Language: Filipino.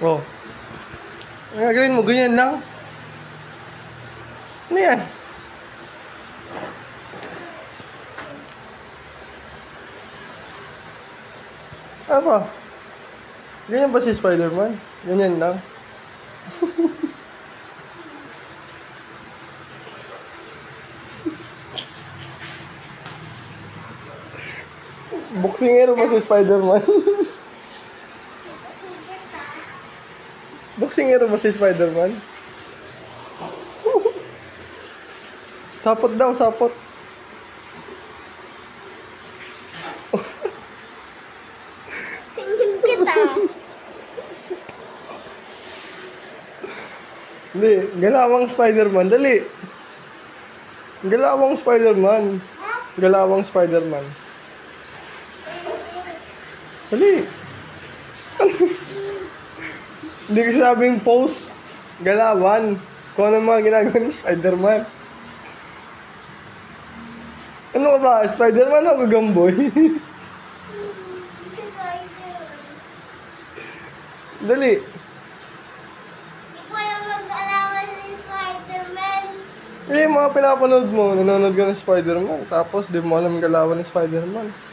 Oh. Ang gagawin mo, ganyan lang? Ano yan? Ano ba? Ganyan ba si Spider-Man? Ganyan lang? Boksingero ba si Spider-Man? Boksingero ba si Spider-Man? Sapot daw, sapot. Singin kita. Hindi, galawang Spider-Man. Dali. Galawang Spider-Man. Galawang Spider-Man. Dali. Hindi ko sinabing pose. Galawan. Kung ano mga ginagawa ni Spider-Man. Ano ka ba? Spider-Man o Gagamboy? Dali. Hindi ko alam mag-alaman ni Spider-Man. Yung mga pinapanood mo, nanonood ka ng Spider-Man. Tapos di mo alam galawan ni Spider-Man.